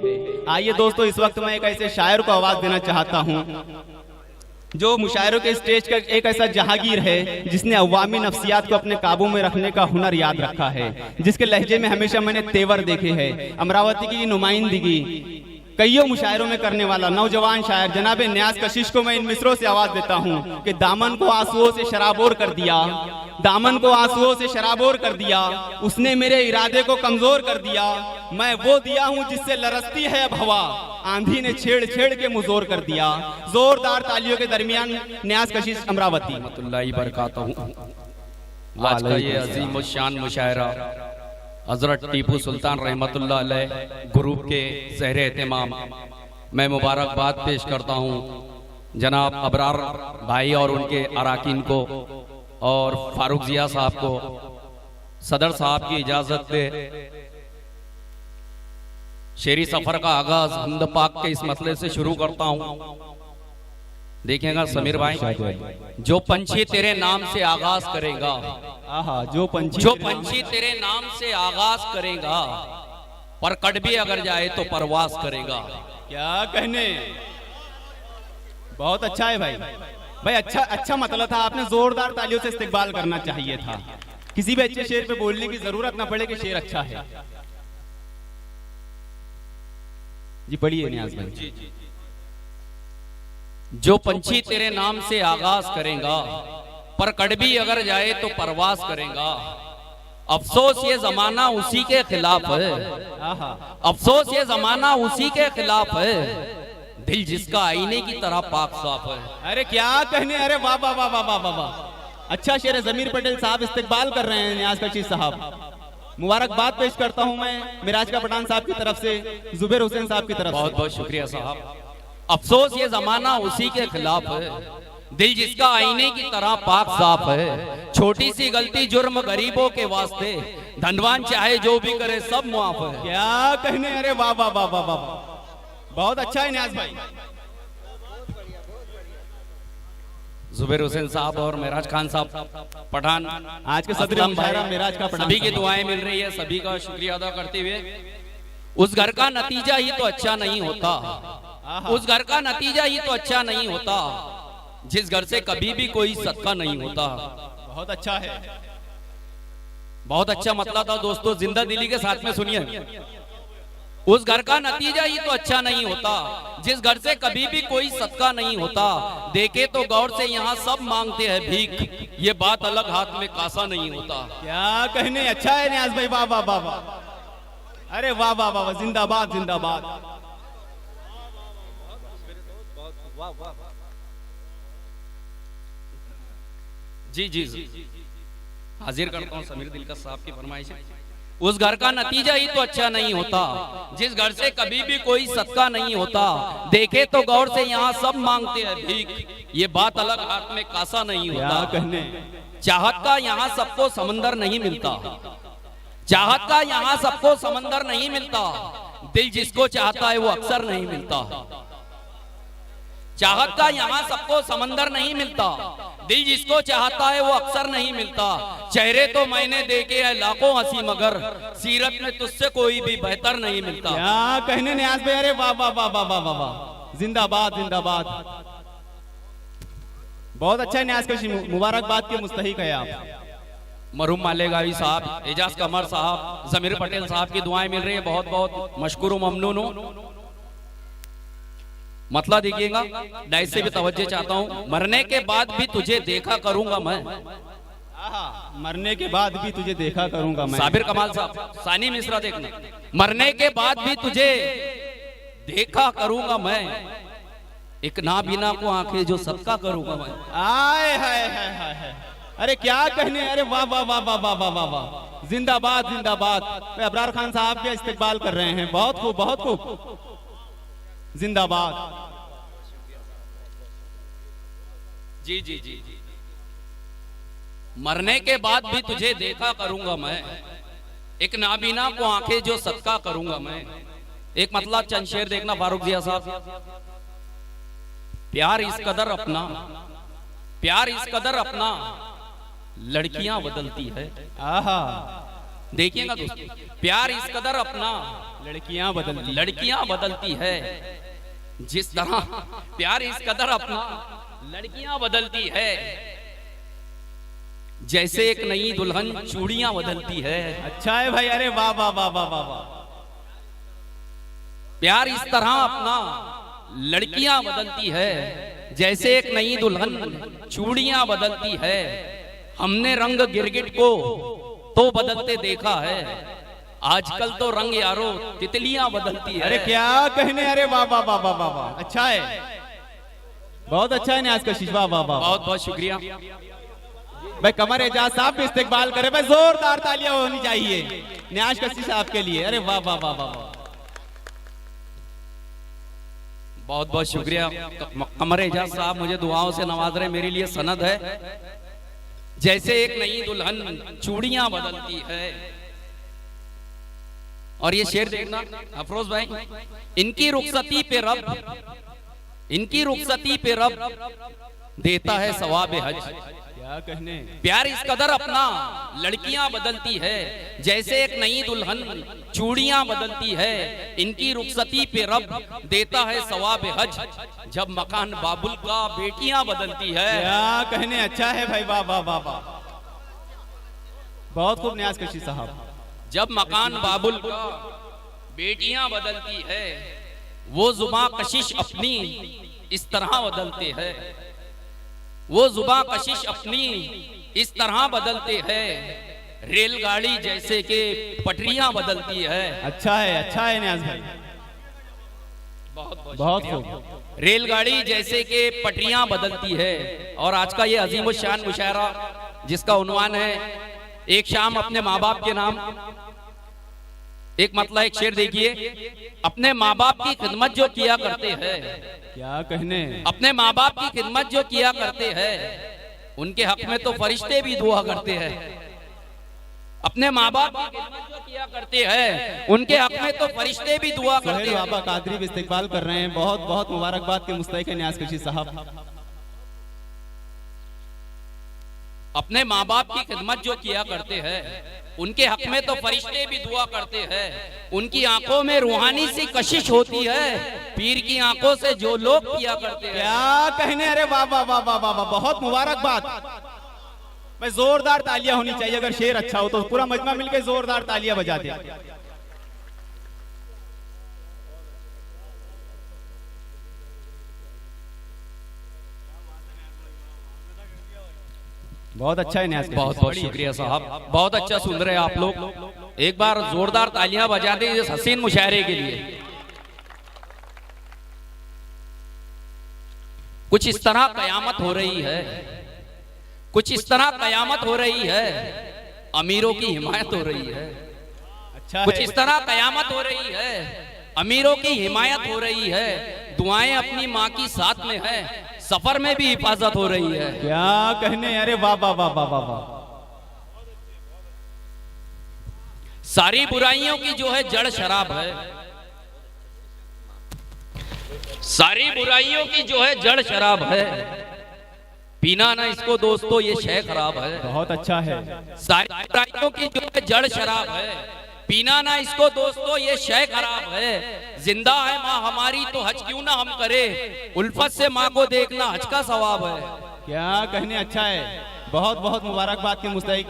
आइए दोस्तों, इस वक्त मैं एक ऐसे शायर को आवाज देना चाहता हूँ जो मुशायरों के स्टेज का एक ऐसा जहांगीर है जिसने अवामी नफ्सियात को अपने काबू में रखने का हुनर याद रखा है, जिसके लहजे में हमेशा मैंने तेवर देखे हैं। अमरावती की नुमाइंदगी कईयों मुशायरों में करने वाला नौजवान शायर जनाब न्याज कशिश को मैं इन मिसरों से आवाज देता हूँ कि दामन को आंसुओं से शराबोर कर दिया, दामन को आंसुओं से शराबोर कर दिया, उसने मेरे इरादे को कमजोर कर दिया। मैं वो दिया हूँ जिससे लरसती है अब हवा, आंधी ने छेड़ छेड़ के मुजोर कर दिया। जोरदार तालियों के दरमियान न्याज कशिश अमरावती रहमतुल्लाहि बरकातहू। आज का ये अजीम शान मुशायरा हजरत टीपू सुल्तान रहमतुल्लाह अलैह ग्रुप के ज़हरे एहतमाम मैं मुबारकबाद पेश करता हूँ जनाब अबरार भाई और उनके अराकीन को और फारूक जिया साहब को। सदर साहब की इजाजत दे शेरी सफर का आगाज हमद पाक के इस मसले से शुरू करता हूँ। देखिएगा समीर भाई, जो पंछी तेरे नाम से आगाज करेगा, जो पंछी तेरे नाम से आगाज करेगा, पर कट भी अगर जाए तो परवास करेगा। क्या कहने, बहुत अच्छा है भाई। भाई अच्छा मतलब था, आपने जोरदार तालियों से इस्तेकबाल करना चाहिए था। किसी भी अच्छे शेर पे बोलने की जरूरत ना पड़े कि शेर अच्छा है। जी पढ़िए न्याज भाई। जो पंछी तेरे नाम से आगाज करेगा, पर कड़बी अगर जाए तो परवास करेगा। अफसोस ये जमाना उसी के खिलाफ है, अफसोस ये जमाना उसी के खिलाफ है, दिल जिसका आईने की तरह पाक साफ है। अरे क्या कहने, अरे वाह वाह वाह वाह वाह वाह, अच्छा शेर है। जमीर पटेल साहब इस्तेकबाल कर रहे हैं न्याज कशिश साहब। मुबारकबाद पेश करता हूं मैं मिराज का पठान साहब की तरफ से, जुबेर हुसैन साहब की तरफ से। बहुत बहुत शुक्रिया साहब। अफसोस ये जमाना उसी के खिलाफ है, दिल जिसका आईने की तरह पाक साफ है। छोटी सी गलती जुर्म गरीबों के वास्ते, धनवान चाहे जो भी करे सब मुआफ है। क्या कहने, अरे वाह वाह वाह वाह वाह, बहुत अच्छा है न्याज भाई। जुबेर हुसैन साहब और मेराज खान साहब पठान, आज के सदर मुशायरा मेराज का पठान, सभी की दुआएं मिल रही है, सभी का शुक्रिया अदा करते हुए। उस घर का नतीजा ही तो अच्छा नहीं होता, उस घर का नतीजा ही तो अच्छा नहीं होता, जिस घर से कभी भी कोई सदका नहीं होता। बहुत अच्छा है, बहुत अच्छा मतलब था दोस्तों, जिंदा दिली के साथ में सुनिए। उस घर का नतीजा ही तो अच्छा नहीं होता, जिस घर से कभी भी कोई सदका नहीं होता। देखे तो गौर से यहाँ सब मांगते हैं भीख, ये बात अलग हाथ में कासा नहीं होता। क्या कहने, अच्छा है न्याज भाई, वाह वाह वाह वाह, अरे वाह वाह वाह, जिंदाबाद जिंदाबाद। जी जी हाजिर करता हूँ समीर दिलकश साहब की फरमाइश है। उस घर का नतीजा ही तो अच्छा नहीं होता, जिस घर से कभी भी कोई सदका नहीं होता। देखे तो गौर से यहाँ सब मांगते हैं भीख, ये बात अलग हाथ में कासा नहीं होता। कहने, चाहत का यहाँ सबको समंदर नहीं मिलता, चाहत का यहाँ सबको समंदर नहीं मिलता, दिल जिसको चाहता है वो अक्सर नहीं मिलता। चाहत का यहाँ सबको समंदर नहीं मिलता, दिल जिसको चाहता है वो अक्सर नहीं मिलता। चेहरे तो मैंने देखे हैं लाखों हंसी, मगर सीरत में तुझसे कोई भी बेहतर नहीं मिलता। क्या कहने न्याज भाई, अरे वाह वाह वाह वाह वाह वाह वाह, जिंदाबाद जिंदाबाद। बहुत अच्छा न्याज कशिश, मुबारकबाद के मुस्तहिक है आप। मरहूम मालेगावी साहब, एजाज कमर साहब, जमीर पटेल साहब की दुआएं मिल रही है, बहुत बहुत मशकूर ममनून हूं। मतलब देखिएगा, डाइस से भी तवज्जो चाहता हूँ। मरने के बाद भी तुझे देखा करूंगा मैं, मरने के बाद भी तुझे देखा करूंगा मैं। साबिर कमाल साहब, सानी मिश्रा देखना। मरने के बाद भी तुझे देखा करूंगा मैं, एक नाबीना को आंखें जो सबका करूंगा मैं। आए हाय हाय हाय, अरे क्या कहने, अरे वाह वाह वाह वाह वाह वाह वाह, जिंदाबाद जिंदाबाद। अबरार खान साहब के इस्तेकबाल कर रहे हैं, बहुत खूब बहुत खूब, जिंदाबाद। जी जी जी जी। मरने के बाद भी तुझे देखा करूंगा मैं, एक नाबीना को आंखें जो सदका करूंगा मैं। एक मतलब चंद शेर देखना फारूक जिया साहब। प्यार इस कदर अपना, प्यार इस कदर अपना, लड़कियां बदलती है। आहा, देखिएगा दोस्तों, प्यार इस कदर अपना लड़कियां बदलती है, जिस तरह प्यार इस कदर अपना लड़कियां बदलती है, जैसे एक नई दुल्हन चूड़ियां बदलती है। अच्छा है भाई, अरे वाह वाह वाह वाह वाह वाह। प्यार इस तरह अपना लड़कियां बदलती है, जैसे एक नई दुल्हन चूड़ियां बदलती है। हमने रंग गिरगिट को तो बदलते देखा है, आजकल तो रंग यारो तितलियां बदलती है। अरे क्या कहने, अरे वाह वाह वाह वाह वाह वाह, अच्छा है, बहुत अच्छा है न्याज कशिश, वाह वाह वाह, बहुत बहुत शुक्रिया भाई। कमर एजाज साहब भी इस्तेकबाल करे भाई, जोरदार तालियां होनी चाहिए न्याज कशिश साहब के लिए। अरे वाह वाह वाह वाह, बहुत बहुत शुक्रिया कमर एजाज साहब, मुझे दुआओं से नवाज रहे, मेरे लिए सनद है। जैसे एक नई दुल्हन चूड़ियां बदलती है। और ये शेर देखना अफरोज भाई, इनकी रुखसती पे रब देता है सवाब हज। क्या कहने, प्यार इस कदर अपना लड़कियां बदलती है, जैसे एक नई दुल्हन चूड़ियां बदलती है। इनकी रुखसती पे रब देता है सवाब हज, जब मकान बाबुल का बेटियां बदलती है। क्या कहने, अच्छा है भाई, वाह वाह वाह वाह, बहुत खूब न्याज कशिश साहब। जब मकान बाबुल का बेटियां बदलती है, वो जुबां कशिश अपनी इस तरह बदलते हैं, वो जुबां कशिश अपनी इस तरह बदलते हैं, रेलगाड़ी जैसे के पटरियां बदलती है। अच्छा है न्याज भाई, बहुत खूब। रेलगाड़ी जैसे के पटरियां बदलती है। और आज का ये अजीम शान मुशायरा जिसका उन्वान है एक शाम अपने माँ बाप के नाम, एक मतलब एक शेर देखिए, अपने माँ बाप की खिदमत जो किया करते हैं, क्या कहने, अपने माँ बाप की खिदमत जो किया करते हैं, उनके हक में तो फरिश्ते भी दुआ करते हैं। अपने माँ बाप की खिदमत जो किया करते हैं, उनके हक में तो फरिश्ते भी दुआ करते हैं। बाबा कादरी भी इस्तेकबाल कर रहे हैं, बहुत बहुत मुबारकबाद के मुस्तहिक है न्याज कशिश साहब। अपने माँ बाप की खिदमत जो किया करते हैं, उनके हक में तो फरिश्ते भी दुआ करते हैं। उनकी आंखों में रूहानी सी कशिश होती है, पीर की आंखों से जो लोग किया करते हैं। क्या कहने, अरे वाह वाह वाह वाह वाह, बहुत मुबारकबाद भाई, जोरदार तालियां होनी चाहिए। अगर शेर अच्छा हो तो पूरा मजमा मिलकर जोरदार तालियां बजा दे। बहुत अच्छा है न्याज, बहुत बहुत शुक्रिया साहब, बहुत अच्छा सुन रहे हैं आप लोग। एक बार जोरदार तालियां बजा दें इस हसीन मुशायरे के लिए। कुछ इस तरह कयामत हो रही है, कुछ इस तरह कयामत हो रही है, अमीरों की हिमायत हो रही है। अच्छा, कुछ इस तरह कयामत हो रही है, अमीरों की हिमायत हो रही है। दुआएं अपनी माँ की साथ में है, सफर में भी हिफाजत हो रही है। क्या कहने, अरे वाह वाह वाह वाह वाह वाह। सारी बुराइयों की जो है जड़ शराब है, सारी बुराइयों की जो है जड़ शराब है। पीना ना इसको दोस्तों ये शय खराब है। बहुत अच्छा है। सारी बुराइयों की जो है जड़ शराब है, पीना ना इसको दोस्तों ये शय खराब है। जिंदा है माँ हमारी तो हज क्यों ना हम करे, उल्फत से माँ को देखना हज का सवाब है। क्या कहने, अच्छा है, बहुत बहुत मुबारकबाद के मुस्तहिक